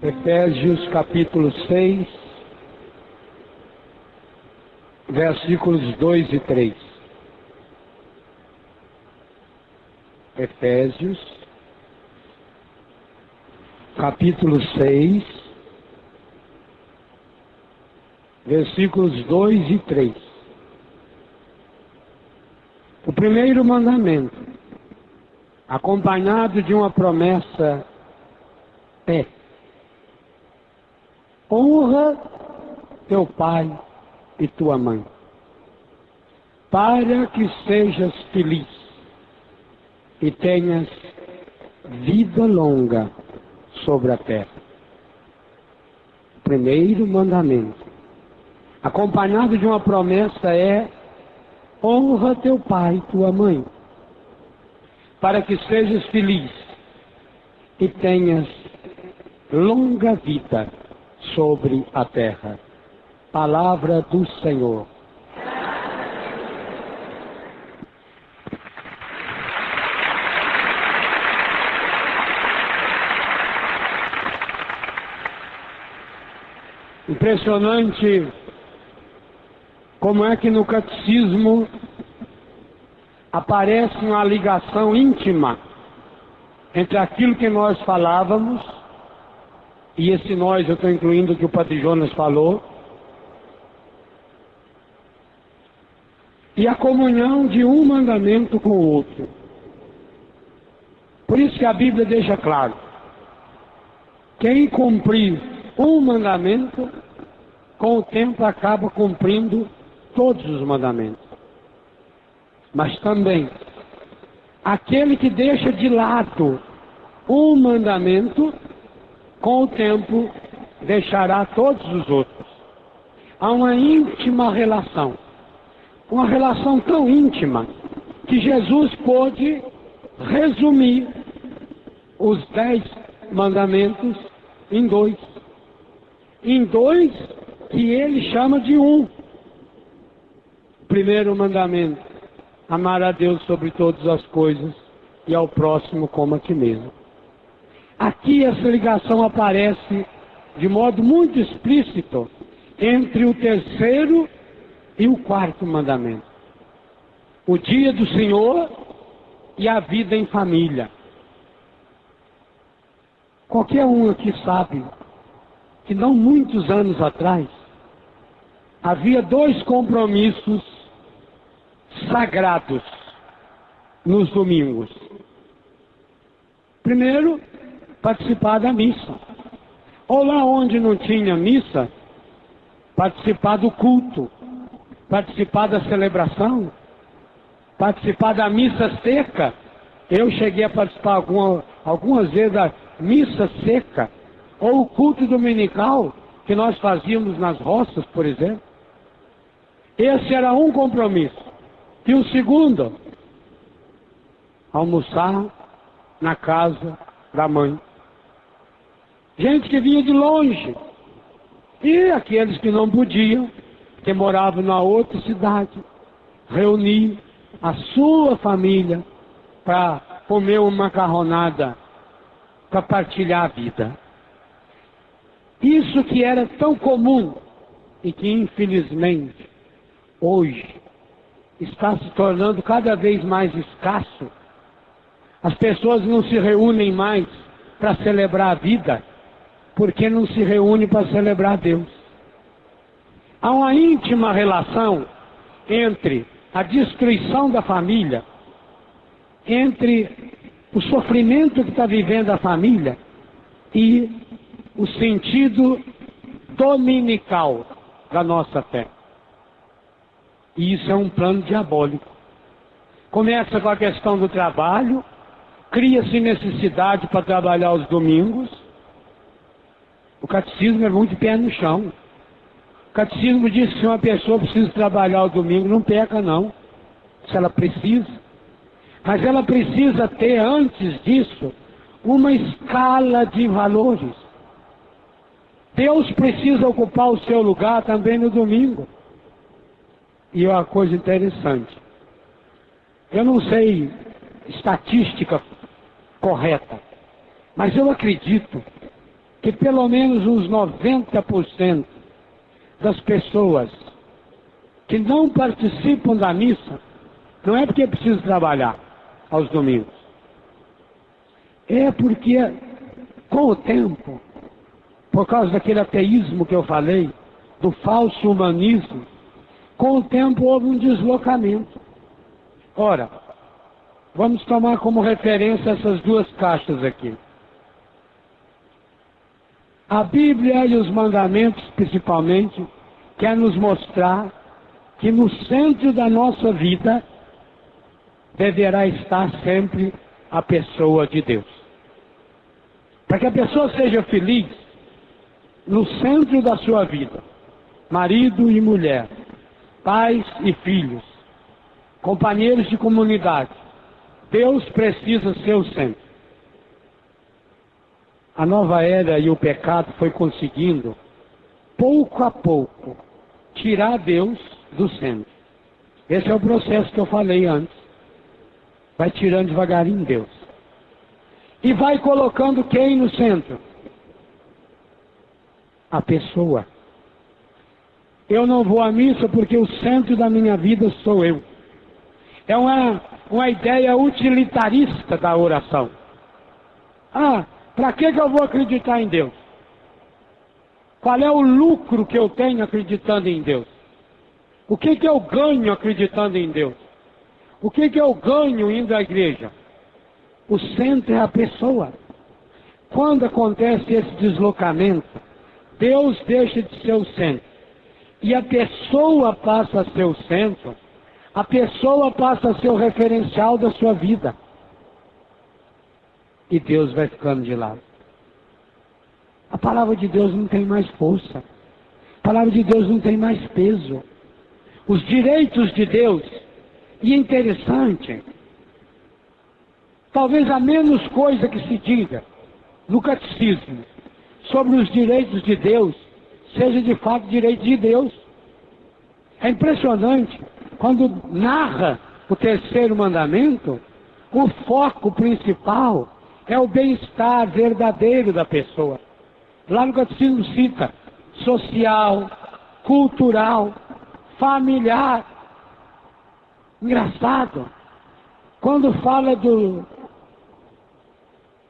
Efésios capítulo 6, versículos 2 e 3. Efésios capítulo 6, versículos 2 e 3. O primeiro mandamento, acompanhado de uma promessa, é: honra teu pai e tua mãe, para que sejas feliz e tenhas vida longa sobre a terra. O primeiro mandamento, acompanhado de uma promessa, é: honra teu pai e tua mãe, para que sejas feliz e tenhas longa vida sobre a terra. Palavra do Senhor. Impressionante como é que no catecismo aparece uma ligação íntima entre aquilo que nós falávamos, e esse nós eu estou incluindo o que o Padre Jonas falou, e a comunhão de um mandamento com o outro. Por isso que a Bíblia deixa claro: quem cumprir um mandamento, com o tempo acaba cumprindo todos os mandamentos. Mas também, aquele que deixa de lado um mandamento, com o tempo deixará todos os outros. Há uma íntima relação. Uma relação tão íntima que Jesus pôde resumir os 10 mandamentos em 2. Em 2 que ele chama de um. Primeiro mandamento: amar a Deus sobre todas as coisas e ao próximo como a ti mesmo. Aqui essa ligação aparece de modo muito explícito entre o terceiro e o quarto mandamento: o dia do Senhor e a vida em família. Qualquer um aqui sabe que não muitos anos atrás havia 2 compromissos sagrados nos domingos. Primeiro, participar da missa. Ou lá onde não tinha missa, participar do culto, participar da celebração, participar da missa seca. Eu cheguei a participar algumas vezes da missa seca, ou o culto dominical que nós fazíamos nas roças, por exemplo. Esse era um compromisso. E o segundo, almoçar na casa da mãe. Gente que vinha de longe. E aqueles que não podiam, que moravam na outra cidade, reunir a sua família para comer uma macarronada, para partilhar a vida. Isso que era tão comum e que infelizmente hoje está se tornando cada vez mais escasso. As pessoas não se reúnem mais para celebrar a vida, porque não se reúnem para celebrar Deus. Há uma íntima relação entre a destruição da família, entre o sofrimento que está vivendo a família e o sentido dominical da nossa fé. E isso é um plano diabólico. Começa com a questão do trabalho, cria-se necessidade para trabalhar os domingos. O catecismo é muito pé no chão. O catecismo diz que se uma pessoa precisa trabalhar o domingo, não peca não, se ela precisa. Mas ela precisa ter, antes disso, uma escala de valores. Deus precisa ocupar o seu lugar também no domingo. E uma coisa interessante, eu não sei estatística correta, mas eu acredito que pelo menos uns 90% das pessoas que não participam da missa, não é porque precisam trabalhar aos domingos, é porque, com o tempo, por causa daquele ateísmo que eu falei, do falso humanismo, com o tempo houve um deslocamento. Ora, vamos tomar como referência essas duas caixas aqui. A Bíblia e os mandamentos, principalmente, quer nos mostrar que no centro da nossa vida deverá estar sempre a pessoa de Deus. Para que a pessoa seja feliz, no centro da sua vida, marido e mulher, pais e filhos, companheiros de comunidade, Deus precisa ser o centro. A nova era e o pecado foi conseguindo, pouco a pouco, tirar Deus do centro. Esse é o processo que eu falei antes. Vai tirando devagarinho Deus. E vai colocando quem no centro? A pessoa. Eu não vou à missa porque o centro da minha vida sou eu. É uma ideia utilitarista da oração. Para que eu vou acreditar em Deus? Qual é o lucro que eu tenho acreditando em Deus? O que eu ganho acreditando em Deus? O que eu ganho indo à igreja? O centro é a pessoa. Quando acontece esse deslocamento, Deus deixa de ser o centro. E a pessoa passa a ser o centro. A pessoa passa a ser o referencial da sua vida. E Deus vai ficando de lado. A palavra de Deus não tem mais força. A palavra de Deus não tem mais peso. Os direitos de Deus, e é interessante, talvez a menos coisa que se diga no catecismo sobre os direitos de Deus, seja de fato direito de Deus. É impressionante, quando narra o terceiro mandamento, o foco principal é o bem-estar verdadeiro da pessoa. Lá no catecismo cita social, cultural, familiar. Engraçado, quando fala do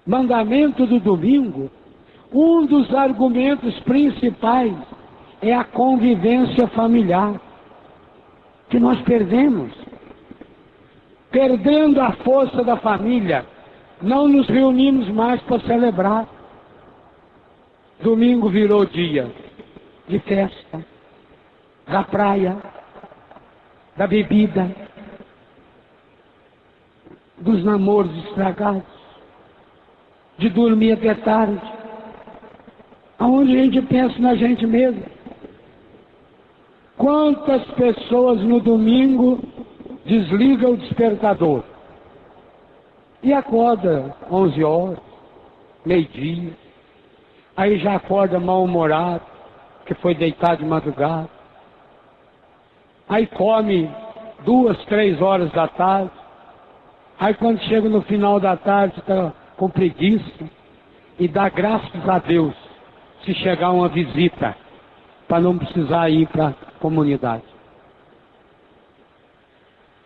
mandamento do domingo, um dos argumentos principais é a convivência familiar, que nós perdemos. Perdendo a força da família, não nos reunimos mais para celebrar. Domingo virou dia de festa, da praia, da bebida, dos namoros estragados, de dormir até tarde, aonde a gente pensa na gente mesmo. Quantas pessoas no domingo desligam o despertador e acorda 11 horas, meio-dia, aí já acorda mal-humorado, que foi deitado de madrugada, aí come 2, 3 horas da tarde, aí quando chega no final da tarde está com preguiça, e dá graças a Deus se chegar uma visita, para não precisar ir para a comunidade.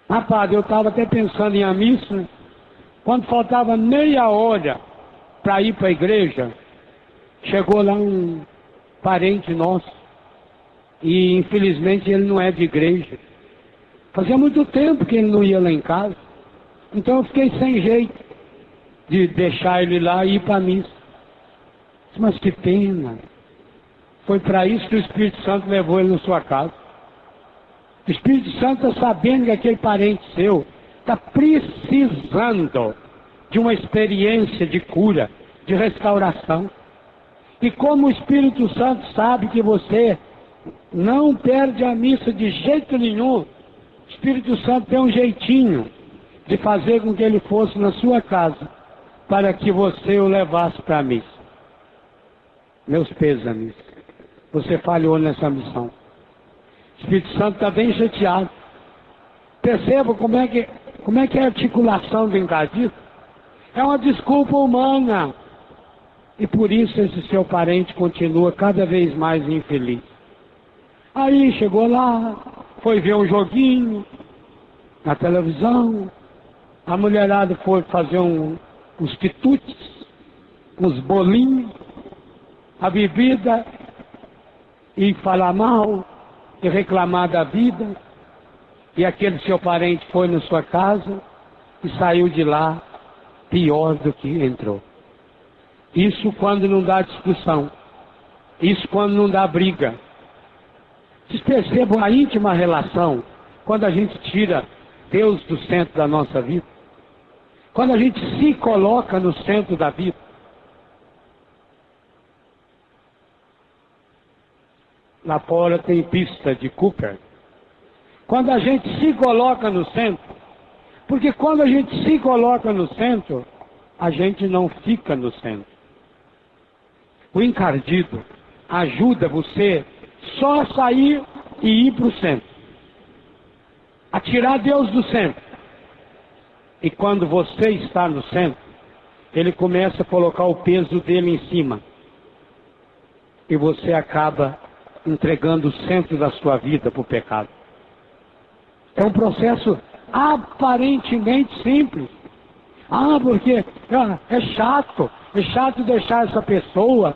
Rapaz, eu estava até pensando em a missa, quando faltava meia hora para ir para a igreja, chegou lá um parente nosso, e infelizmente ele não é de igreja. Fazia muito tempo que ele não ia lá em casa, então eu fiquei sem jeito de deixar ele lá e ir para a missa. Mas que pena, foi para isso que o Espírito Santo levou ele na sua casa. O Espírito Santo está sabendo que aquele parente seu está precisando de uma experiência de cura, de restauração. E como o Espírito Santo sabe que você não perde a missa de jeito nenhum, o Espírito Santo tem um jeitinho de fazer com que ele fosse na sua casa, para que você o levasse para a missa. Meus pêsames, você falhou nessa missão. O Espírito Santo está bem chateado. Perceba como é que é a articulação do encardido. É uma desculpa humana. E por isso esse seu parente continua cada vez mais infeliz. Aí chegou lá, foi ver um joguinho na televisão, a mulherada foi fazer uns quitutes, uns bolinhos, a bebida, e falar mal, e reclamar da vida, e aquele seu parente foi na sua casa e saiu de lá pior do que entrou. Isso quando não dá discussão, isso quando não dá briga. Vocês percebam a íntima relação quando a gente tira Deus do centro da nossa vida? Quando a gente se coloca no centro da vida? Lá fora tem pista de Cooper. Quando a gente se coloca no centro, porque quando a gente se coloca no centro, a gente não fica no centro. O encardido ajuda você só a sair e ir para o centro, a tirar Deus do centro. E quando você está no centro, ele começa a colocar o peso dele em cima. E você acaba entregando o centro da sua vida para o pecado. É um processo aparentemente simples. Porque é chato deixar essa pessoa.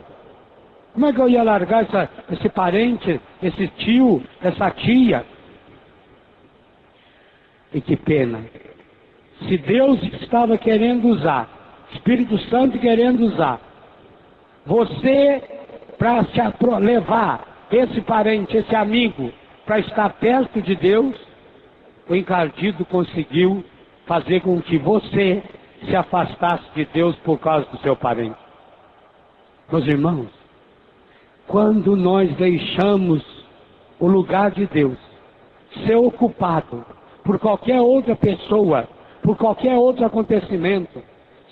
Como é que eu ia largar esse parente, esse tio, essa tia? E que pena. Se Deus estava querendo usar, Espírito Santo querendo usar, você para levar esse parente, esse amigo, para estar perto de Deus, o encardido conseguiu fazer com que você se afastasse de Deus por causa do seu parente. Meus irmãos, quando nós deixamos o lugar de Deus ser ocupado por qualquer outra pessoa, por qualquer outro acontecimento,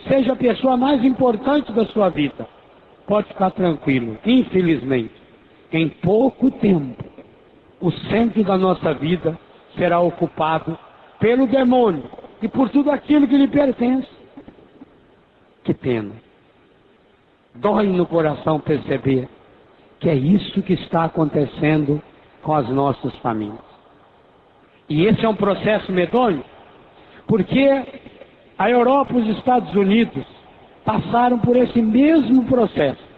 seja a pessoa mais importante da sua vida, pode ficar tranquilo. Infelizmente, em pouco tempo, o centro da nossa vida será ocupado pelo demônio e por tudo aquilo que lhe pertence. Que pena. Dói no coração perceber que é isso que está acontecendo com as nossas famílias. E esse é um processo medonho, porque a Europa e os Estados Unidos passaram por esse mesmo processo.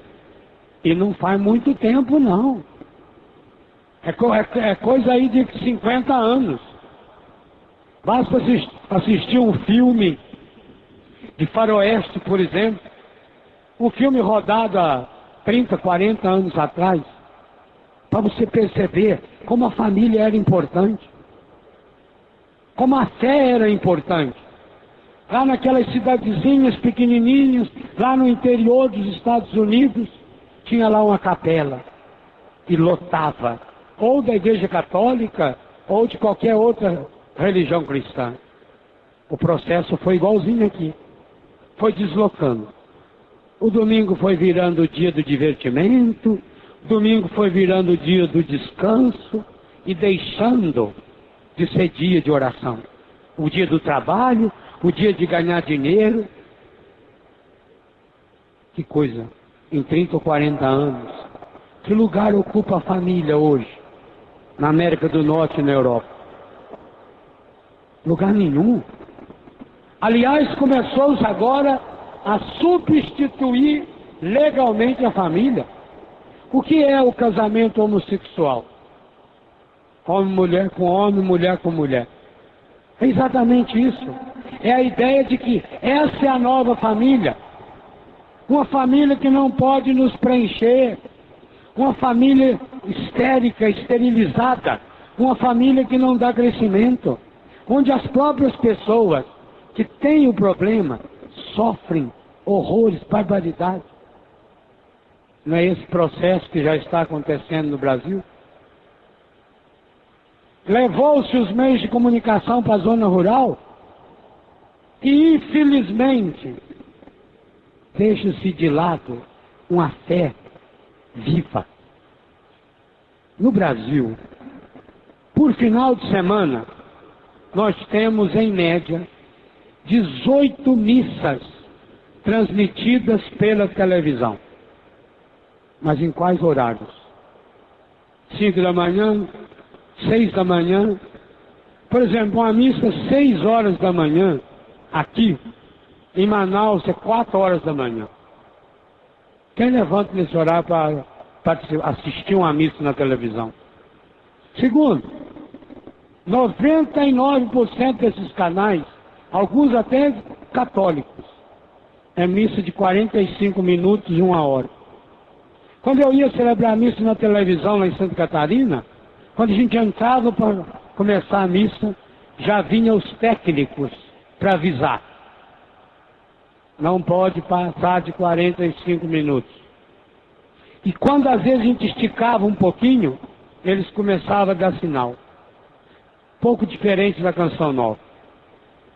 E não faz muito tempo, não. É coisa aí de 50 anos. Basta assistir um filme de faroeste, por exemplo, um filme rodado há 30, 40 anos atrás, para você perceber como a família era importante, como a fé era importante. Lá naquelas cidadezinhas pequenininhas, lá no interior dos Estados Unidos, tinha lá uma capela, e lotava, ou da Igreja Católica, ou de qualquer outra religião cristã. O processo foi igualzinho aqui, foi deslocando. O domingo foi virando o dia do divertimento, o domingo foi virando o dia do descanso, e deixando de ser dia de oração. O dia do trabalho, o dia de ganhar dinheiro. Que coisa, em 30 ou 40 anos, que lugar ocupa a família hoje, na América do Norte e na Europa? Lugar nenhum. Aliás, começou-se agora a substituir legalmente a família. O que é o casamento homossexual? Homem-mulher com homem, mulher com mulher. É exatamente isso. É a ideia de que essa é a nova família. Uma família que não pode nos preencher. Uma família histérica, esterilizada. Uma família que não dá crescimento. Onde as próprias pessoas que têm o problema sofrem horrores, barbaridades. Não é esse processo que já está acontecendo no Brasil? Levou-se os meios de comunicação para a zona rural e, infelizmente, deixa-se de lado uma fé viva. No Brasil, por final de semana, nós temos, em média, 18 missas transmitidas pela televisão. Mas em quais horários? 5 da manhã, 6 da manhã. Por exemplo, uma missa 6 horas da manhã, aqui, em Manaus, é 4 horas da manhã. Quem levanta nesse horário para assistir uma missa na televisão? Segundo, 99% desses canais, alguns até católicos, é missa de 45 minutos e 1 hora. Quando eu ia celebrar a missa na televisão lá em Santa Catarina, quando a gente entrava para começar a missa, já vinham os técnicos para avisar. Não pode passar de 45 minutos. E quando às vezes a gente esticava um pouquinho, eles começavam a dar sinal. Pouco diferente da canção nova.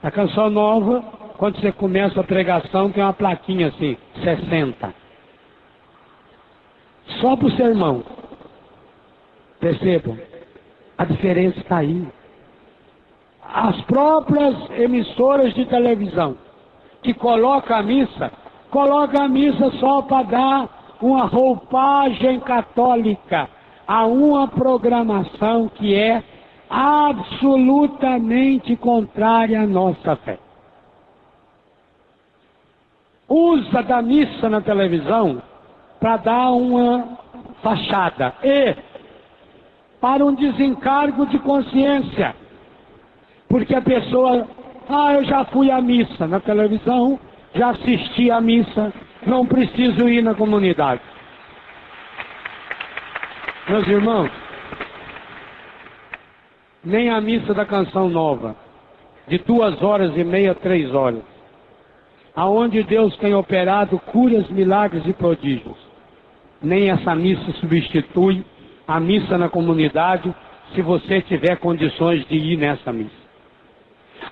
A canção nova, quando você começa a pregação, tem uma plaquinha assim, 60. Só para o sermão. Percebam, a diferença está aí. As próprias emissoras de televisão que colocam a missa só para dar uma roupagem católica a uma programação que é absolutamente contrária à nossa fé. Usa da missa na televisão para dar uma fachada e para um desencargo de consciência. Porque a pessoa, eu já fui à missa na televisão, já assisti à missa, não preciso ir na comunidade. Meus irmãos, nem a missa da canção nova, de 2h30, 3 horas, aonde Deus tem operado curas, milagres e prodígios, nem essa missa substitui a missa na comunidade, se você tiver condições de ir nessa missa.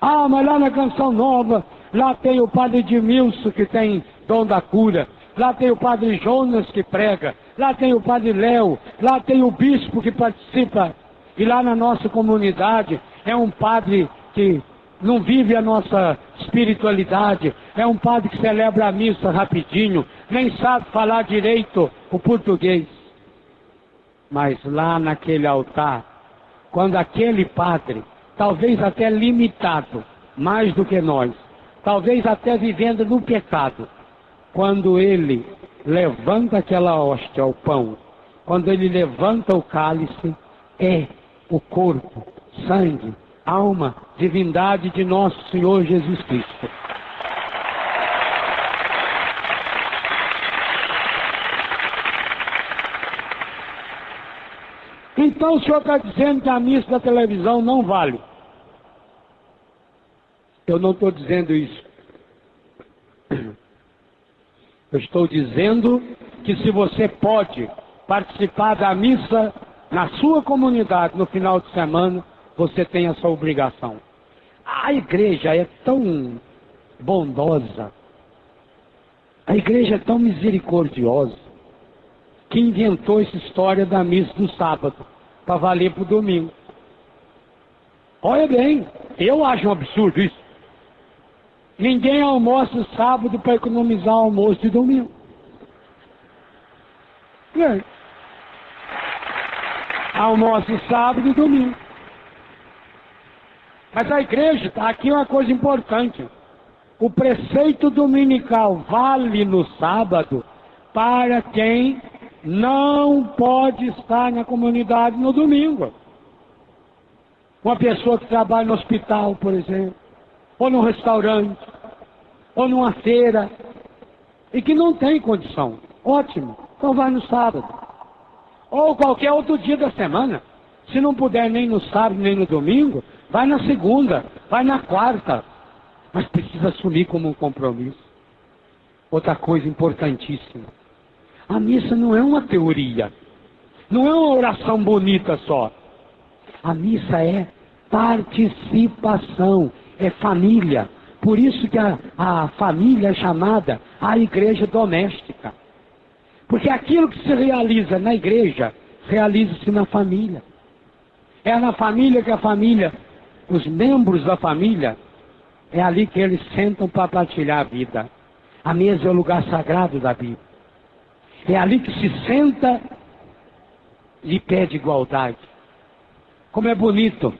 Mas lá na canção nova, lá tem o padre Edmilson que tem dom da cura, lá tem o padre Jonas que prega, lá tem o padre Léo, lá tem o bispo que participa, e lá na nossa comunidade é um padre que não vive a nossa espiritualidade, é um padre que celebra a missa rapidinho, nem sabe falar direito o português. Mas lá naquele altar, quando aquele padre, talvez até limitado, mais do que nós, talvez até vivendo no pecado, quando ele levanta aquela hóstia, o pão, quando ele levanta o cálice, é o corpo, sangue, alma, divindade de nosso Senhor Jesus Cristo. Então o senhor está dizendo que a missa da televisão não vale. Eu não estou dizendo isso. Eu estou dizendo que se você pode participar da missa na sua comunidade no final de semana, você tem essa obrigação. A igreja é tão bondosa, a igreja é tão misericordiosa, que inventou essa história da missa do sábado, para valer para o domingo. Olha bem, eu acho um absurdo isso. Ninguém almoça sábado para economizar o almoço de domingo. Almoça sábado e domingo. Mas a igreja, aqui é uma coisa importante. O preceito dominical vale no sábado para quem não pode estar na comunidade no domingo. Uma pessoa que trabalha no hospital, por exemplo, ou no restaurante, ou numa feira, e que não tem condição. Ótimo, então vai no sábado. Ou qualquer outro dia da semana. Se não puder nem no sábado, nem no domingo, vai na segunda, vai na quarta. Mas precisa assumir como um compromisso. Outra coisa importantíssima. A missa não é uma teoria. Não é uma oração bonita só. A missa é participação, é família. Por isso que a família é chamada a igreja doméstica. Porque aquilo que se realiza na igreja, realiza-se na família. É na família que a família, os membros da família, é ali que eles sentam para partilhar a vida. A mesa é o lugar sagrado da Bíblia. É ali que se senta e pede igualdade. Como é bonito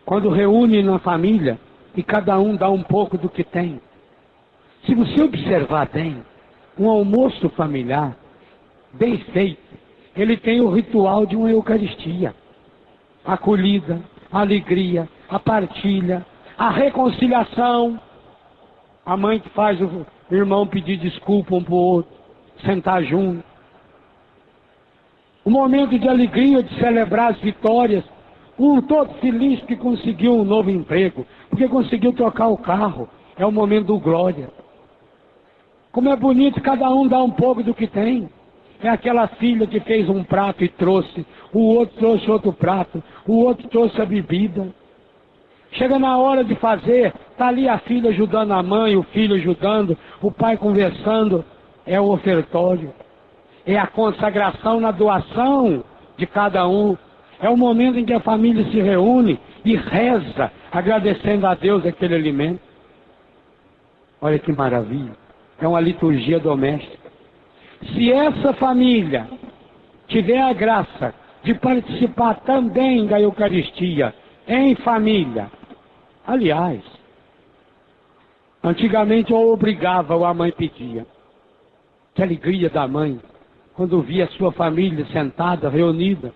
quando reúne na família e cada um dá um pouco do que tem. Se você observar bem, um almoço familiar, bem feito, ele tem o ritual de uma Eucaristia. A acolhida, a alegria, a partilha, a reconciliação. A mãe que faz o irmão pedir desculpa um para o outro, sentar junto. O momento de alegria, de celebrar as vitórias. Um todo feliz que conseguiu um novo emprego, porque conseguiu trocar o carro. É o momento do glória. Como é bonito, cada um dá um pouco do que tem. É aquela filha que fez um prato e trouxe, o outro trouxe outro prato, o outro trouxe a bebida. Chega na hora de fazer, está ali a filha ajudando a mãe, o filho ajudando, o pai conversando. É o ofertório. É a consagração na doação de cada um. É o momento em que a família se reúne e reza, agradecendo a Deus aquele alimento. Olha que maravilha. É uma liturgia doméstica. Se essa família tiver a graça de participar também da Eucaristia em família, aliás, antigamente eu obrigava ou a mãe pedia. Que alegria da mãe quando via a sua família sentada, reunida.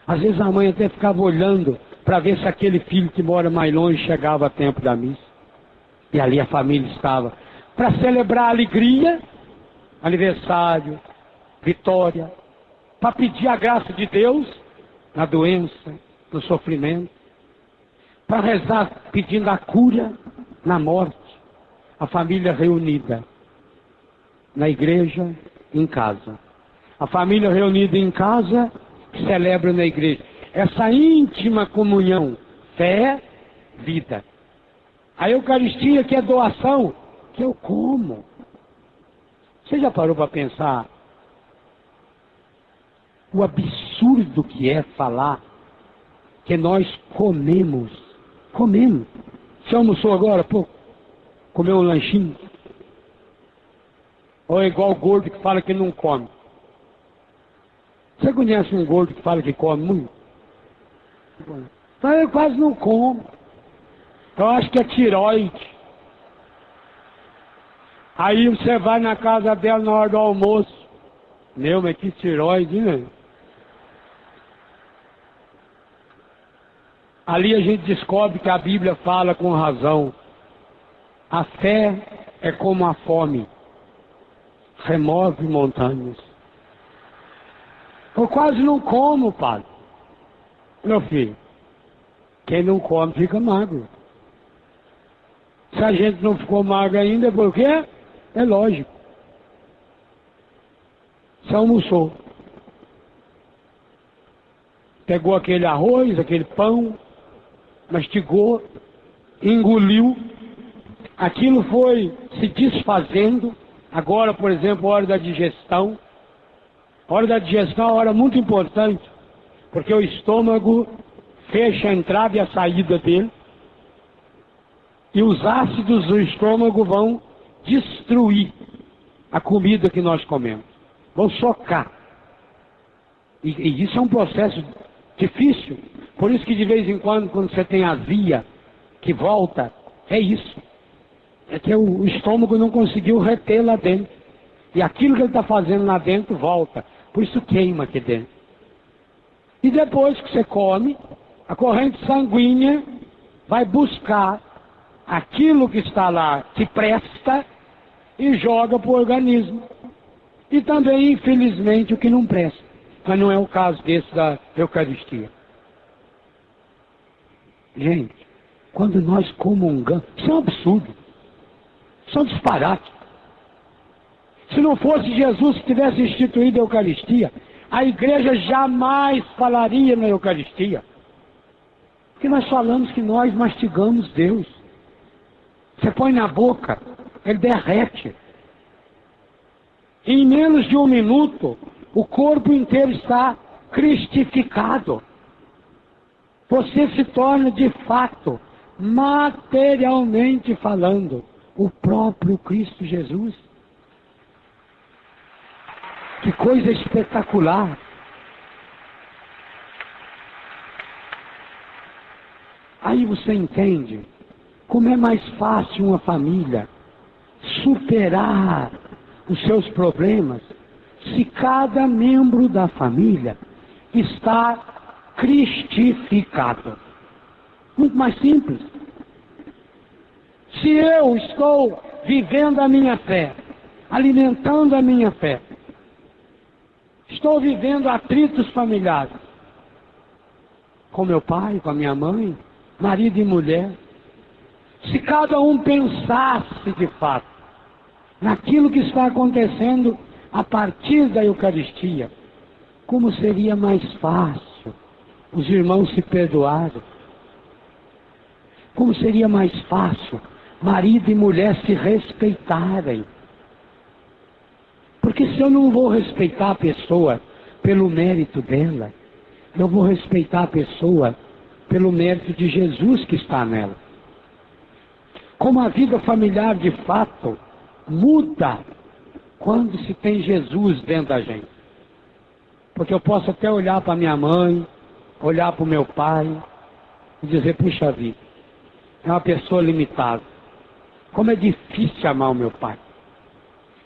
Às vezes a mãe até ficava olhando para ver se aquele filho que mora mais longe chegava a tempo da missa. E ali a família estava para celebrar a alegria, aniversário, vitória, para pedir a graça de Deus na doença, no sofrimento, para rezar pedindo a cura na morte. A família reunida na igreja, em casa. A família reunida em casa celebra na igreja. Essa íntima comunhão, fé, vida. A Eucaristia que é doação, que eu como. Você já parou para pensar o absurdo que é falar que nós comemos? Comemos. Você almoçou agora, pô? Comeu um lanchinho? Ou é igual o gordo que fala que não come? Você conhece um gordo que fala que come muito? Então eu quase não como. Eu acho que é tiroide. Aí você vai na casa dela na hora do almoço. Meu, mas que tiroide, né? Ali a gente descobre que a Bíblia fala com razão. A fé é como a fome. Remove montanhas. Eu quase não como, padre. Meu filho, quem não come fica magro. Se a gente não ficou magro ainda, é por quê? É lógico. Você almoçou. Pegou aquele arroz, aquele pão, mastigou, engoliu. Aquilo foi se desfazendo. Agora, por exemplo, a hora da digestão. A hora da digestão é uma hora muito importante, porque o estômago fecha a entrada e a saída dele. E os ácidos do estômago vão destruir a comida que nós comemos. Vão socar. E isso é um processo difícil. Por isso que de vez em quando você tem azia que volta, é isso. É que o estômago não conseguiu reter lá dentro. E aquilo que ele está fazendo lá dentro volta. Por isso queima aqui dentro. E depois que você come, a corrente sanguínea vai buscar aquilo que está lá que presta e joga para o organismo. E também, infelizmente, o que não presta. Mas não é o caso desse da Eucaristia. Gente, quando nós comungamos, isso é um absurdo. Isso é um disparate. Se não fosse Jesus que tivesse instituído a Eucaristia, a igreja jamais falaria na Eucaristia. Porque nós falamos que nós mastigamos Deus. Você põe na boca, ele derrete. Em menos de um minuto, o corpo inteiro está cristificado. Você se torna de fato, materialmente falando, o próprio Cristo Jesus. Que coisa espetacular! Aí você entende como é mais fácil uma família superar os seus problemas se cada membro da família está cristificado. Muito mais simples. Se eu estou vivendo a minha fé, alimentando a minha fé, estou vivendo atritos familiares com meu pai, com a minha mãe, marido e mulher, se cada um pensasse de fato naquilo que está acontecendo a partir da Eucaristia, como seria mais fácil os irmãos se perdoarem, como seria mais fácil marido e mulher se respeitarem. Porque se eu não vou respeitar a pessoa pelo mérito dela, eu vou respeitar a pessoa pelo mérito de Jesus que está nela. Como a vida familiar de fato muda quando se tem Jesus dentro da gente. Porque eu posso até olhar para minha mãe, olhar para o meu pai e dizer, puxa vida, é uma pessoa limitada. Como é difícil amar o meu pai.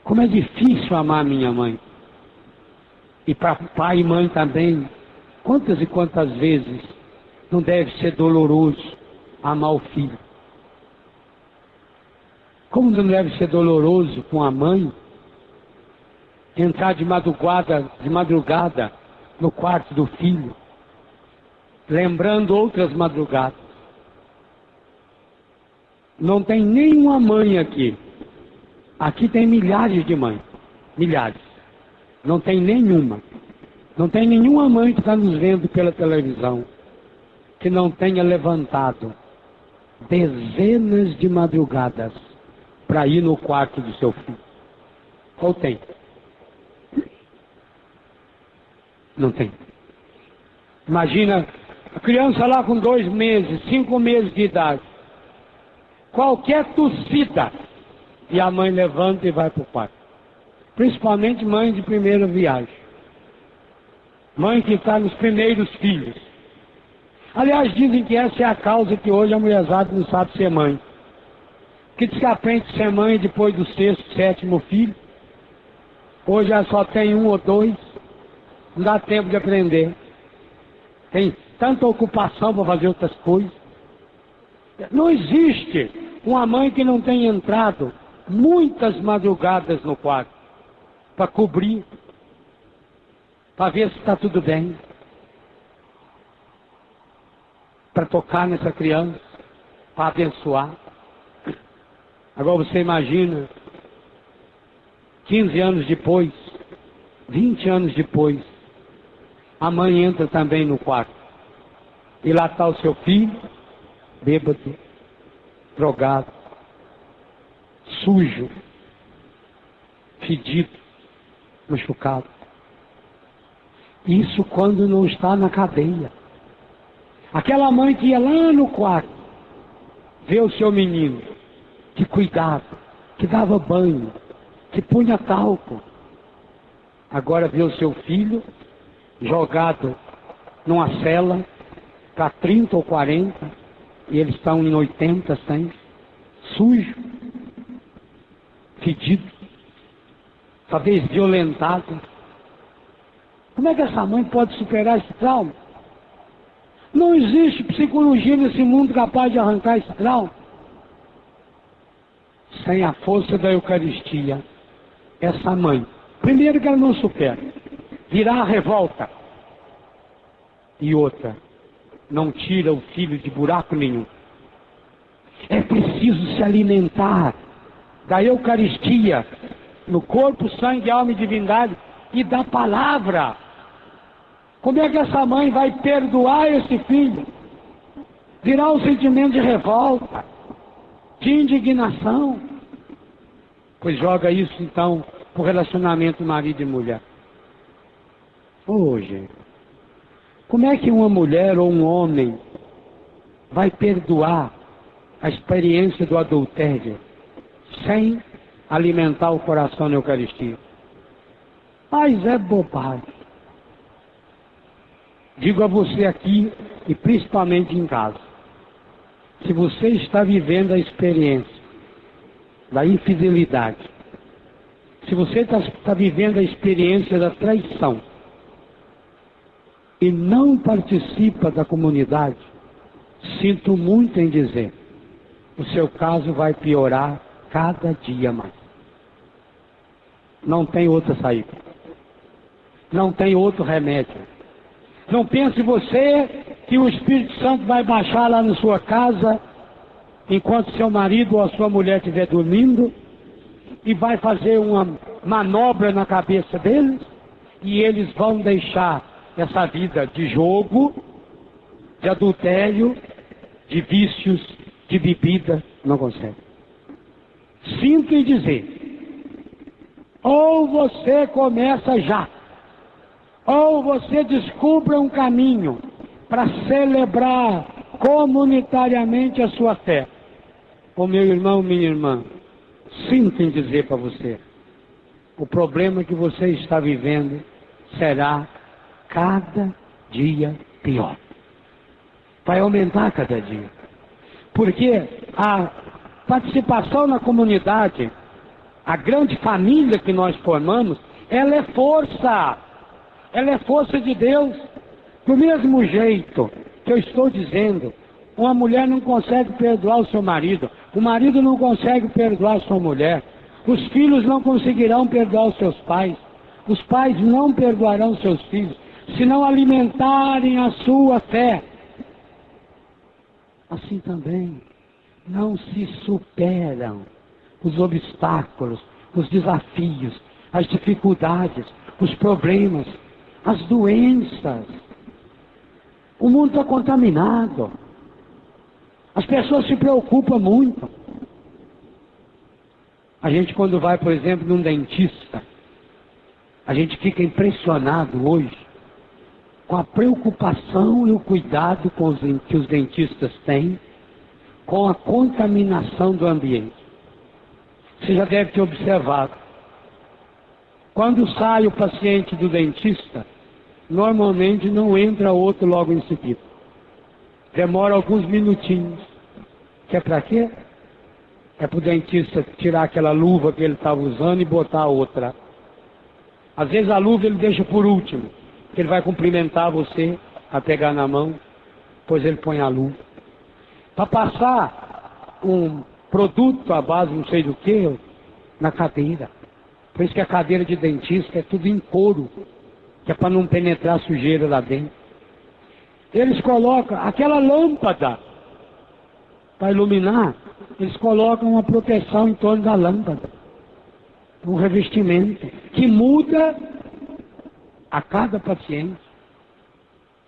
Como é difícil amar a minha mãe. E para pai e mãe também, quantas e quantas vezes não deve ser doloroso amar o filho. Como não deve ser doloroso com a mãe entrar de madrugada no quarto do filho, lembrando outras madrugadas. Não tem nenhuma mãe aqui. Aqui tem milhares de mães. Milhares. Não tem nenhuma. Não tem nenhuma mãe que está nos vendo pela televisão que não tenha levantado dezenas de madrugadas para ir no quarto do seu filho. Ou tem? Não tem. Imagina a criança lá com 2 meses, 5 meses de idade. Qualquer tossida e a mãe levanta e vai para o quarto. Principalmente mãe de primeira viagem. Mãe que está nos primeiros filhos. Aliás, dizem que essa é a causa que hoje a mulherzada não sabe ser mãe. Que diz que aprende a ser mãe depois do 6º, 7º filho. Hoje ela só tem 1 ou 2. Não dá tempo de aprender. Tem tanta ocupação para fazer outras coisas. Não existe uma mãe que não tenha entrado muitas madrugadas no quarto para cobrir, para ver se está tudo bem, para tocar nessa criança, para abençoar. Agora você imagina, 15 anos depois, 20 anos depois, a mãe entra também no quarto. E lá está o seu filho, bêbado, drogado, sujo, fedido, machucado. Isso quando não está na cadeia. Aquela mãe que ia lá no quarto, ver o seu menino, que cuidava, que dava banho, que punha talco. Agora vê o seu filho jogado numa cela para 30 ou 40, e eles estão em 80, 100, sujo, fedido, talvez violentado. Como é que essa mãe pode superar esse trauma? Não existe psicologia nesse mundo capaz de arrancar esse trauma. Sem a força da Eucaristia, essa mãe, primeiro que ela não supera, virá a revolta. E outra, não tira o filho de buraco nenhum. É preciso se alimentar da Eucaristia, no corpo, sangue, alma e divindade, e da palavra. Como é que essa mãe vai perdoar esse filho? Virá um sentimento de revolta, de indignação. Pois joga isso então para o relacionamento marido e mulher. Hoje, como é que uma mulher ou um homem vai perdoar a experiência do adultério sem alimentar o coração na Eucaristia. Mas é bobagem. Digo a você aqui, e principalmente em casa, se você está vivendo a experiência da infidelidade, se você está vivendo a experiência da traição e não participa da comunidade, sinto muito em dizer, o seu caso vai piorar cada dia mais. Não tem outra saída. Não tem outro remédio. Não pense você que o Espírito Santo vai baixar lá na sua casa, enquanto seu marido ou a sua mulher estiver dormindo, e vai fazer uma manobra na cabeça deles, e eles vão deixar essa vida de jogo, de adultério, de vícios, de bebida. Não consegue. Sinto em dizer, ou você começa já, ou você descubra um caminho para celebrar comunitariamente a sua fé. Ô meu irmão, minha irmã, sinto em dizer para você, o problema que você está vivendo será cada dia pior. Vai aumentar cada dia. Porque a participação na comunidade, a grande família que nós formamos, ela é força. Ela é força de Deus. Do mesmo jeito que eu estou dizendo, uma mulher não consegue perdoar o seu marido, o marido não consegue perdoar a sua mulher, os filhos não conseguirão perdoar os seus pais, os pais não perdoarão seus filhos, se não alimentarem a sua fé. Assim também, não se superam os obstáculos, os desafios, as dificuldades, os problemas, as doenças. O mundo está contaminado. As pessoas se preocupam muito. A gente, quando vai, por exemplo, num dentista, a gente fica impressionado hoje com a preocupação e o cuidado que os dentistas têm com a contaminação do ambiente. Você já deve ter observado. Quando sai o paciente do dentista, normalmente não entra outro logo em seguida. Demora alguns minutinhos. Que é para quê? É para o dentista tirar aquela luva que ele estava usando e botar outra. Às vezes a luva ele deixa por último, que ele vai cumprimentar você, a pegar na mão, depois ele põe a luva. Para passar um produto à base não sei do que, na cadeira. Por isso que a cadeira de dentista é tudo em couro, que é para não penetrar sujeira lá dentro. Eles colocam aquela lâmpada para iluminar, eles colocam uma proteção em torno da lâmpada, um revestimento que muda a cada paciente.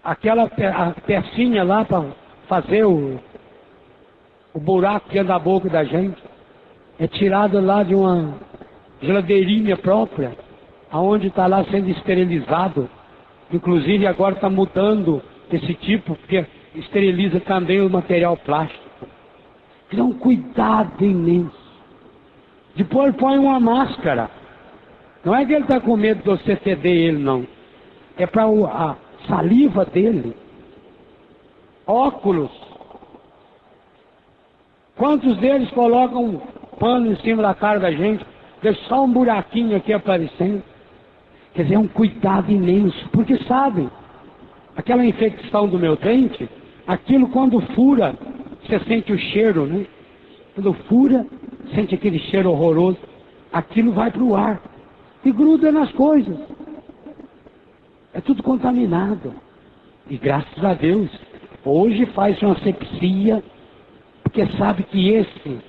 Aquela pecinha lá para fazer o buraco que é da boca da gente é tirada lá de uma geladeirinha própria, aonde está lá sendo esterilizado. Inclusive agora está mudando esse tipo, porque esteriliza também o material plástico. Então, cuidado imenso. Depois põe uma máscara. Não é que ele está com medo de você feder ele, não. É para a saliva dele. Óculos. Quantos deles colocam um pano em cima da cara da gente, deixa só um buraquinho aqui aparecendo? Quer dizer, é um cuidado imenso. Porque sabem, aquela infecção do meu dente, aquilo quando fura, você sente o cheiro, né? Quando fura, sente aquele cheiro horroroso. Aquilo vai para o ar e gruda nas coisas. É tudo contaminado. E graças a Deus, hoje faz uma asepsia, porque sabe que esse,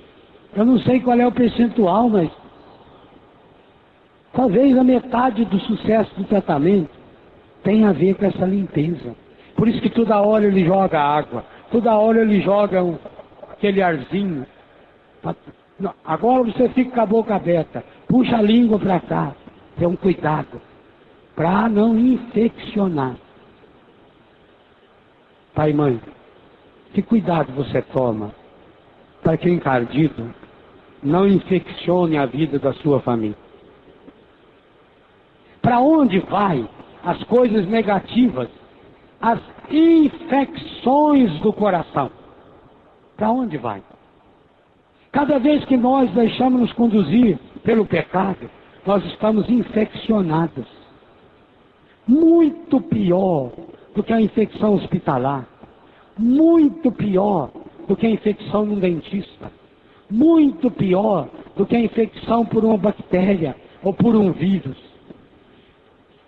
eu não sei qual é o percentual, mas talvez a metade do sucesso do tratamento tenha a ver com essa limpeza. Por isso que toda hora ele joga água, toda hora ele joga aquele arzinho. Não, agora você fica com a boca aberta, puxa a língua para cá, tem um cuidado, para não infeccionar. Pai e mãe, que cuidado você toma para que o encardido não infeccione a vida da sua família. Para onde vai as coisas negativas, as infecções do coração? Para onde vai? Cada vez que nós deixamos nos conduzir pelo pecado, nós estamos infeccionados. Muito pior do que a infecção hospitalar. Muito pior do que a infecção num dentista. Muito pior do que a infecção por uma bactéria ou por um vírus.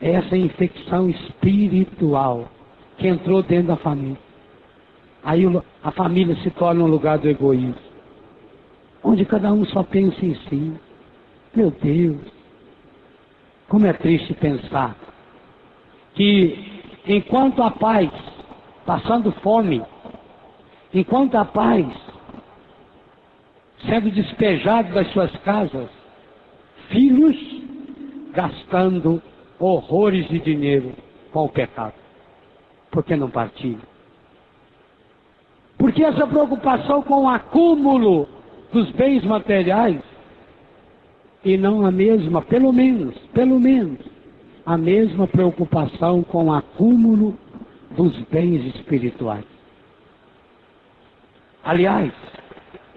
Essa infecção espiritual que entrou dentro da família. Aí a família se torna um lugar do egoísmo, onde cada um só pensa em si. Meu Deus, como é triste pensar que enquanto há pais passando fome, enquanto há pais sendo despejados das suas casas, filhos gastando horrores de dinheiro com o pecado. Por que não partilha? Porque essa preocupação com o acúmulo dos bens materiais e não a mesma, pelo menos, a mesma preocupação com o acúmulo dos bens espirituais. Aliás,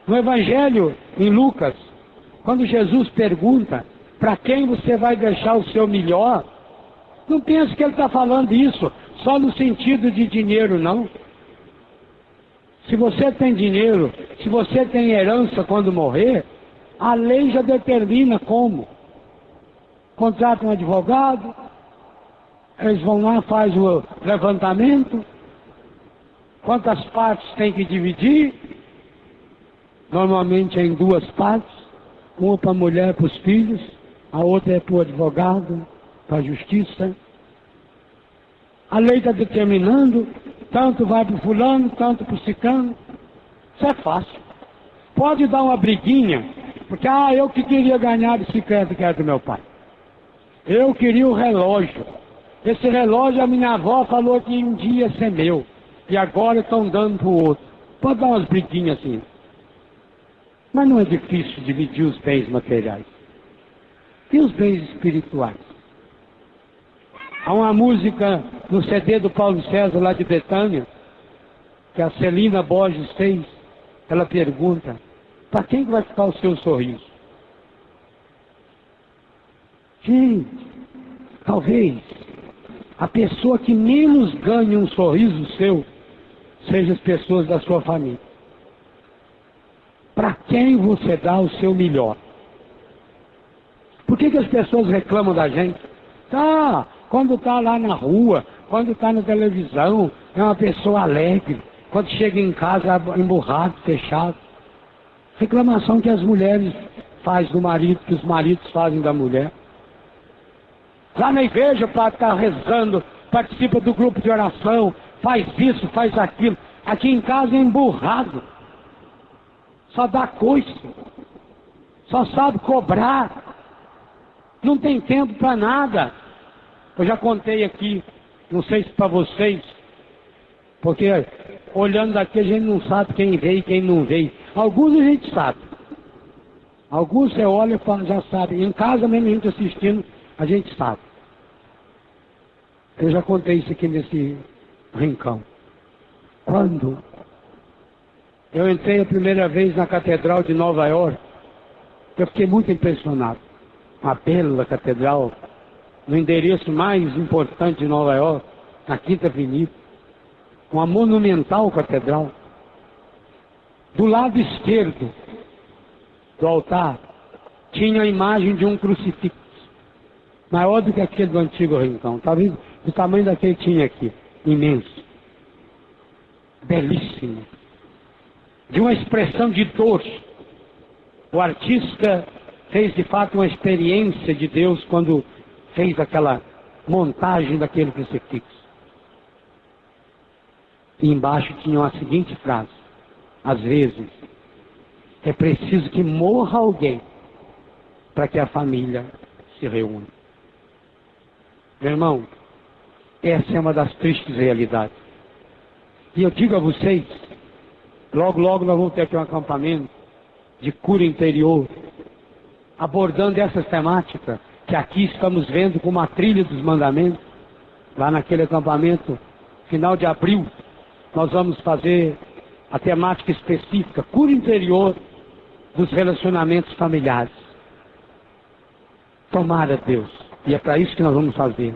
no Evangelho, em Lucas, quando Jesus pergunta para quem você vai deixar o seu melhor, não pense que ele está falando isso só no sentido de dinheiro, não. Se você tem dinheiro, se você tem herança quando morrer, a lei já determina como. Contrata um advogado, eles vão lá, faz o levantamento, quantas partes tem que dividir, normalmente é em duas partes, uma para a mulher e para os filhos, a outra é para o advogado, para a justiça. A lei está determinando, tanto vai para o fulano, tanto para o ciclano. Isso é fácil. Pode dar uma briguinha, porque eu que queria ganhar a bicicleta que era do meu pai. Eu queria o relógio. Esse relógio a minha avó falou que um dia ia ser meu. E agora estão dando para o outro. Pode dar umas briguinhas assim. Mas não é difícil dividir os bens materiais. E os bens espirituais? Há uma música no CD do Paulo César, lá de Betânia, que a Celina Borges fez. Ela pergunta, para quem vai ficar o seu sorriso? Gente, talvez a pessoa que menos ganhe um sorriso seu seja as pessoas da sua família. Para quem você dá o seu melhor? Por que as pessoas reclamam da gente? Quando está lá na rua, quando está na televisão, é uma pessoa alegre. Quando chega em casa, é emburrado, fechado. Reclamação que as mulheres fazem do marido, que os maridos fazem da mulher. Lá na igreja, para estar rezando, participa do grupo de oração, faz isso, faz aquilo. Aqui em casa é emburrado. Só dá coice. Só sabe cobrar. Não tem tempo para nada. Eu já contei aqui, não sei se para vocês, porque olhando daqui a gente não sabe quem veio e quem não veio. Alguns a gente sabe. Alguns você olha e fala, já sabe. Em casa mesmo a gente assistindo, a gente sabe. Eu já contei isso aqui nesse rincão. Quando eu entrei a primeira vez na Catedral de Nova York, eu fiquei muito impressionado. Uma bela catedral, no endereço mais importante de Nova York, na Quinta Avenida. Uma monumental catedral. Do lado esquerdo do altar, tinha a imagem de um crucifixo, maior do que aquele do antigo rincão, talvez do tamanho daquele que tinha aqui, imenso, belíssimo, de uma expressão de dor. O artista fez de fato uma experiência de Deus quando fez aquela montagem daquele crucifixo. E embaixo tinha a seguinte frase: às vezes é preciso que morra alguém para que a família se reúna. Meu irmão, essa é uma das tristes realidades. E eu digo a vocês, logo nós vamos ter aqui um acampamento, de cura interior, abordando essas temáticas que aqui estamos vendo como a trilha dos mandamentos. Lá naquele acampamento, final de abril, nós vamos fazer a temática específica, cura interior dos relacionamentos familiares. Tomara, Deus, e é para isso que nós vamos fazer,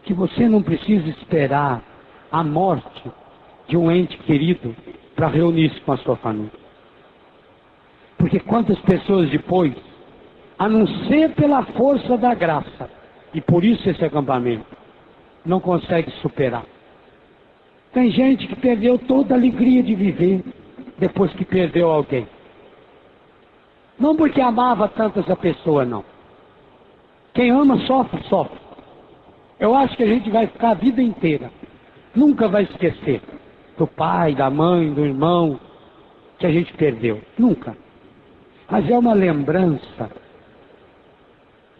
que você não precise esperar a morte de um ente querido para reunir-se com a sua família. Porque quantas pessoas depois, a não ser pela força da graça, e por isso esse acampamento, não consegue superar. Tem gente que perdeu toda a alegria de viver depois que perdeu alguém. Não porque amava tanto essa pessoa, não. Quem ama sofre, sofre. Eu acho que a gente vai ficar a vida inteira. Nunca vai esquecer do pai, da mãe, do irmão que a gente perdeu. Nunca. Mas é uma lembrança,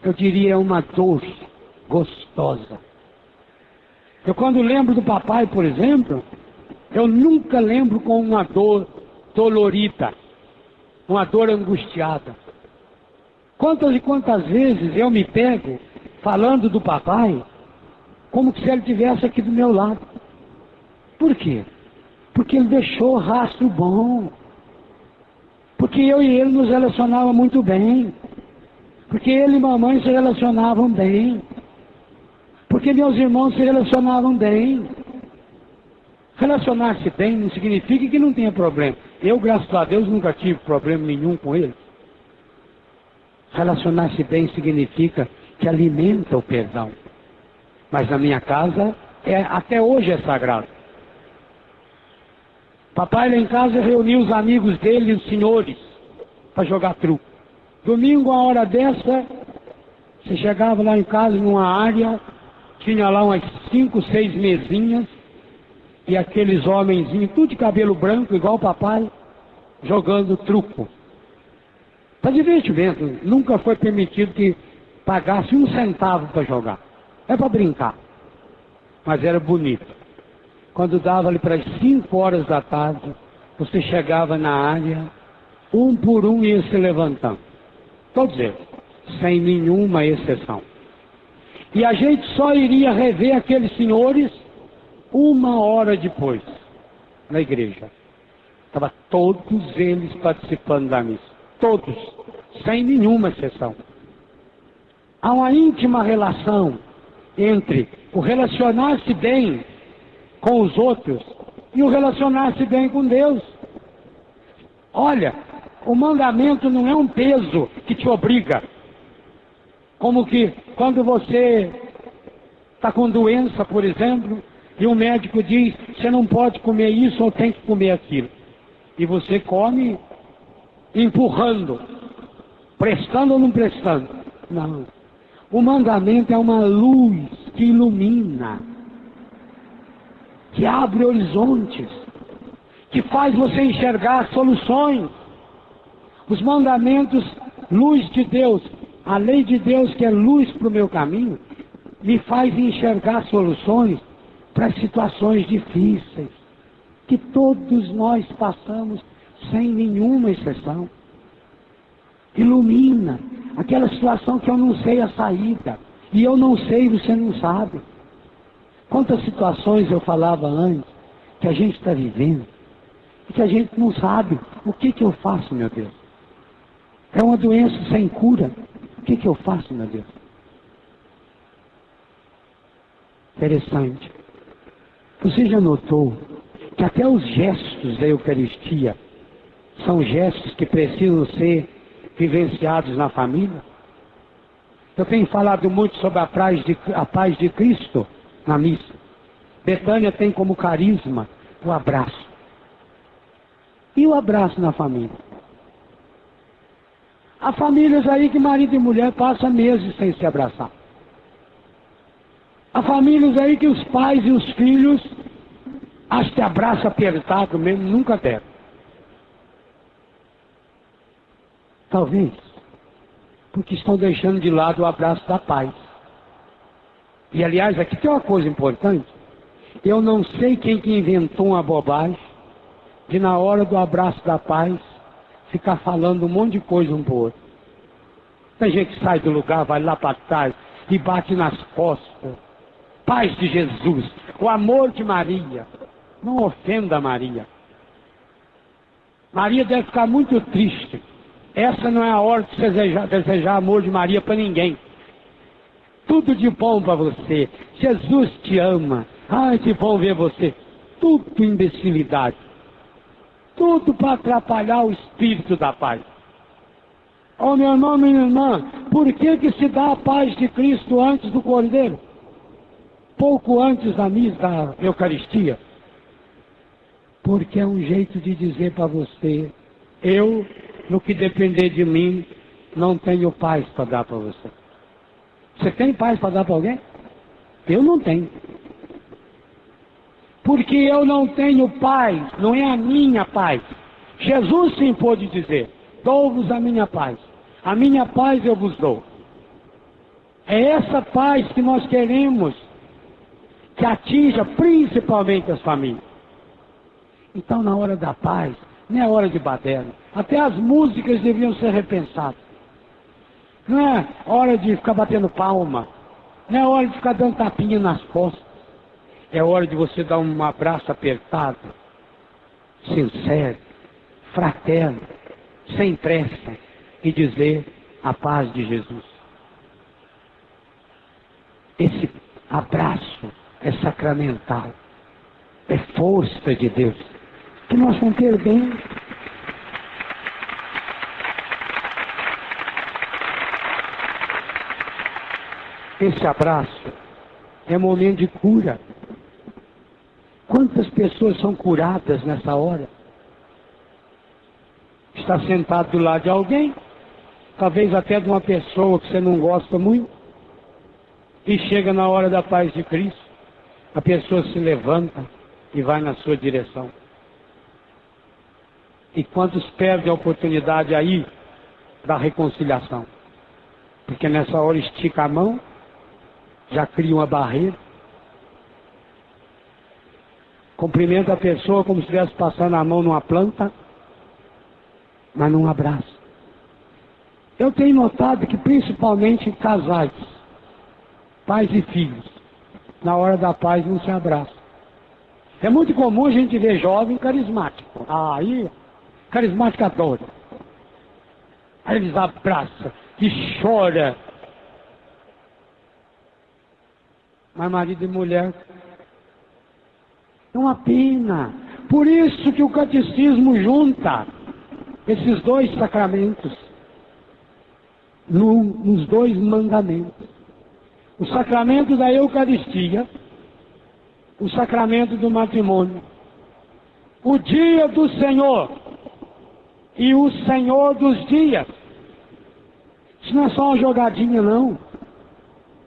eu diria, uma dor gostosa. Eu quando lembro do papai, por exemplo, eu nunca lembro com uma dor dolorida, uma dor angustiada. Quantas e quantas vezes eu me pego falando do papai, como se ele estivesse aqui do meu lado. Por quê? Porque ele deixou rastro bom. Porque eu e ele nos relacionávamos muito bem. Porque ele e mamãe se relacionavam bem. Porque meus irmãos se relacionavam bem. Relacionar-se bem não significa que não tenha problema. Eu, graças a Deus, nunca tive problema nenhum com ele. Relacionar-se bem significa que alimenta o perdão. Mas na minha casa, até hoje é sagrado. Papai lá em casa reuniu os amigos dele, os senhores, para jogar truco. Domingo, a hora dessa, você chegava lá em casa, numa área, tinha lá umas 5, 6 mesinhas, e aqueles homenzinhos, tudo de cabelo branco, igual o papai, jogando truco. Para divertimento, nunca foi permitido que pagasse 1 centavo para jogar. É para brincar. Mas era bonito. Quando dava ali para as 5 horas da tarde, você chegava na área, um por um ia se levantando. Todos eles, sem nenhuma exceção. E a gente só iria rever aqueles senhores 1 hora depois, na igreja. Estavam todos eles participando da missa. Todos, sem nenhuma exceção. Há uma íntima relação entre o relacionar-se bem com os outros e o relacionar-se bem com Deus. Olha, o mandamento não é um peso que te obriga. Como que quando você está com doença, por exemplo, e o médico diz, você não pode comer isso ou tem que comer aquilo. E você come empurrando, prestando ou não prestando. Não. O mandamento é uma luz que ilumina, que abre horizontes, que faz você enxergar soluções. Os mandamentos, luz de Deus, a lei de Deus que é luz para o meu caminho, me faz enxergar soluções para as situações difíceis, que todos nós passamos sem nenhuma exceção. Ilumina aquela situação que eu não sei a saída, e eu não sei, você não sabe. Quantas situações eu falava antes, que a gente está vivendo, e que a gente não sabe. O que eu faço, meu Deus? É uma doença sem cura. O que eu faço, meu Deus? Interessante. Você já notou que até os gestos da Eucaristia são gestos que precisam ser vivenciados na família? Eu tenho falado muito sobre a paz de Cristo na missa. Betânia tem como carisma o abraço. E o abraço na família? Há famílias aí que marido e mulher passam meses sem se abraçar. Há famílias aí que os pais e os filhos acham que abraço apertado mesmo, nunca deram. Talvez porque estão deixando de lado o abraço da paz. E aliás, aqui tem uma coisa importante. Eu não sei quem que inventou uma bobagem de na hora do abraço da paz ficar falando um monte de coisa um pro outro. Tem gente que sai do lugar, vai lá para trás e bate nas costas. Paz de Jesus, o amor de Maria. Não ofenda Maria. Maria deve ficar muito triste. Essa não é a hora de desejar amor de Maria para ninguém. Tudo de bom para você. Jesus te ama. Ai, que bom ver você. Tudo imbecilidade. Tudo para atrapalhar o espírito da paz. Oh, meu irmão, minha irmã, por que se dá a paz de Cristo antes do Cordeiro? Pouco antes da missa, da Eucaristia? Porque é um jeito de dizer para você, eu, no que depender de mim, não tenho paz para dar para você. Você tem paz para dar para alguém? Eu não tenho. Porque eu não tenho paz, não é a minha paz. Jesus sim pôde dizer, dou-vos a minha paz eu vos dou. É essa paz que nós queremos que atinja principalmente as famílias. Então, na hora da paz, não é hora de baderna. Até as músicas deviam ser repensadas. Não é hora de ficar batendo palma. Não é hora de ficar dando tapinha nas costas. É hora de você dar um abraço apertado, sincero, fraterno, sem pressa, e dizer a paz de Jesus. Esse abraço é sacramental. É força de Deus. Que nós vamos ter bem. Esse abraço é momento de cura. Quantas pessoas são curadas nessa hora? Está sentado do lado de alguém, talvez até de uma pessoa que você não gosta muito, e chega na hora da paz de Cristo, a pessoa se levanta e vai na sua direção. E quantos perdem a oportunidade aí da reconciliação? Porque nessa hora estica a mão, já cria uma barreira, cumprimenta a pessoa como se estivesse passando a mão numa planta, mas não abraça. Eu tenho notado que principalmente casais, pais e filhos, na hora da paz não se abraçam. É muito comum a gente ver jovem carismático. Aí, carismático adora. Aí eles abraçam e choram. Mas marido e mulher, é uma pena. Por isso que o catecismo junta esses dois sacramentos nos dois mandamentos. O sacramento da Eucaristia, o sacramento do matrimônio, o dia do Senhor e o Senhor dos dias. Isso não é só uma jogadinha, não.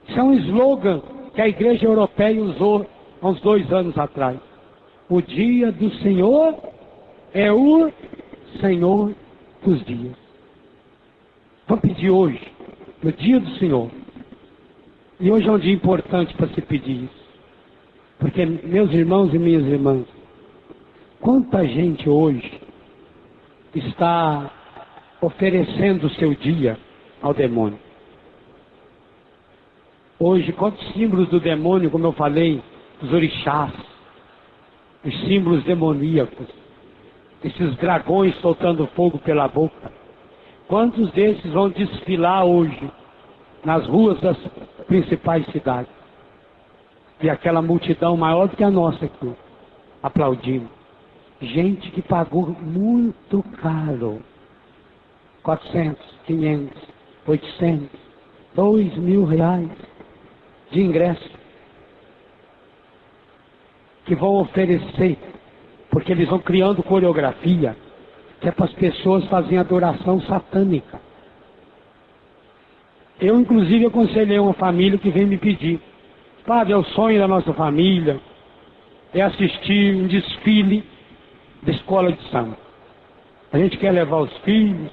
Isso é um slogan que a Igreja Europeia usou há uns 2 anos atrás. O dia do Senhor é o Senhor dos dias. Vamos pedir hoje, no dia do Senhor. E hoje é um dia importante para se pedir isso. Porque, meus irmãos e minhas irmãs, quanta gente hoje está oferecendo o seu dia ao demônio. Hoje, quantos símbolos do demônio, como eu falei, os orixás, os símbolos demoníacos, esses dragões soltando fogo pela boca, quantos desses vão desfilar hoje nas ruas das principais cidades? E aquela multidão maior do que a nossa aqui, aplaudindo. Gente que pagou muito caro, 400, 500, 800, 2.000 reais de ingresso, que vão oferecer, porque eles vão criando coreografia, que é para as pessoas fazerem adoração satânica. Eu, inclusive, aconselhei uma família que veio me pedir: padre, é o sonho da nossa família, é assistir um desfile da escola de samba. A gente quer levar os filhos,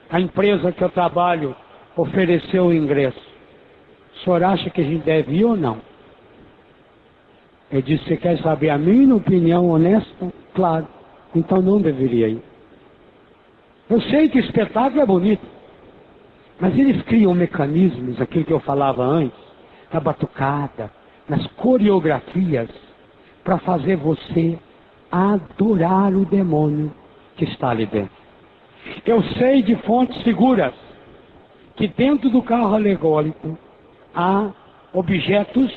a empresa que eu trabalho ofereceu o ingresso. O senhor acha que a gente deve ir ou não? Eu disse: você quer saber a minha opinião honesta? Claro, então não deveria ir. Eu sei que o espetáculo é bonito, mas eles criam mecanismos, aquilo que eu falava antes, na batucada, nas coreografias, para fazer você adorar o demônio que está ali dentro. Eu sei de fontes seguras que dentro do carro alegórico há objetos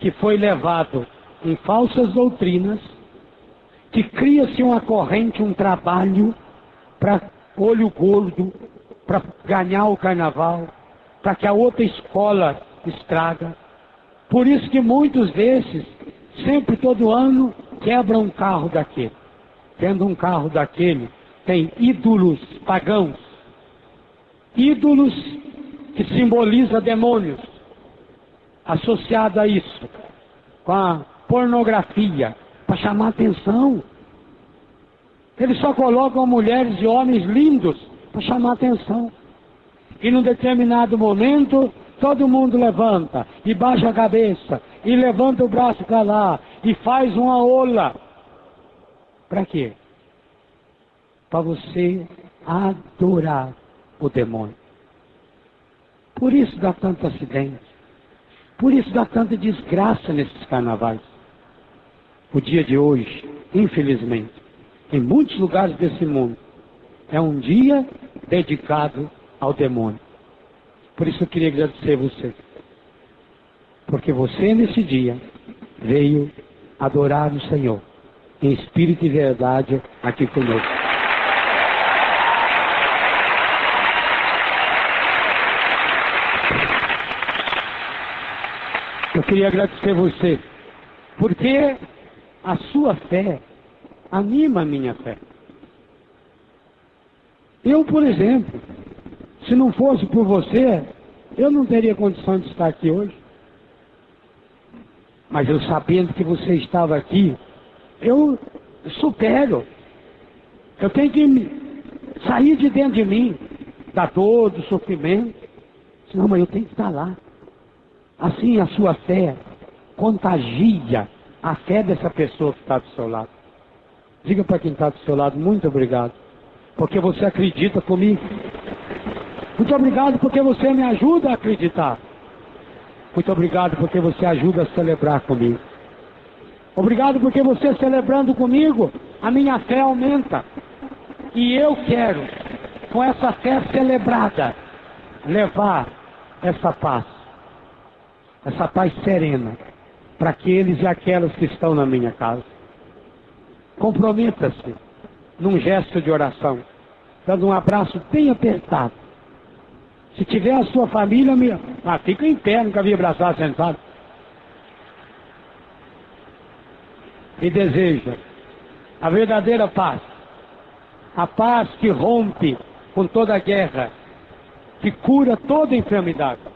que foi levado em falsas doutrinas, que cria-se uma corrente, um trabalho para olho gordo, para ganhar o carnaval, para que a outra escola estraga. Por isso que muitos desses, sempre todo ano, quebram um carro daquele. Tendo um carro daquele, tem ídolos pagãos, ídolos que simbolizam demônios, associado a isso, com a pornografia, para chamar atenção. Eles só colocam mulheres e homens lindos para chamar atenção. E num determinado momento, todo mundo levanta e baixa a cabeça e levanta o braço para lá e faz uma ola. Para quê? Para você adorar o demônio. Por isso dá tanto acidente. Por isso dá tanta desgraça nesses carnavais. O dia de hoje, infelizmente, em muitos lugares desse mundo, é um dia dedicado ao demônio. Por isso eu queria agradecer você. Porque você, nesse dia, veio adorar o Senhor, em espírito e verdade, aqui conosco. Eu queria agradecer você, porque a sua fé anima a minha fé. Eu, por exemplo, se não fosse por você, eu não teria condição de estar aqui hoje. Mas eu sabendo que você estava aqui, eu supero. Eu tenho que sair de dentro de mim, da dor, do sofrimento. Senão, mas eu tenho que estar lá. Assim a sua fé contagia a fé dessa pessoa que está do seu lado. Diga para quem está do seu lado, muito obrigado, porque você acredita comigo. Muito obrigado porque você me ajuda a acreditar. Muito obrigado porque você ajuda a celebrar comigo. Obrigado porque você celebrando comigo, a minha fé aumenta. E eu quero, com essa fé celebrada, levar essa paz serena, para aqueles e aquelas que estão na minha casa. Comprometa-se num gesto de oração, dando um abraço bem apertado. Se tiver a sua família, fica em pé, nunca vi abraçar sentado. E deseja a verdadeira paz. A paz que rompe com toda a guerra, que cura toda enfermidade.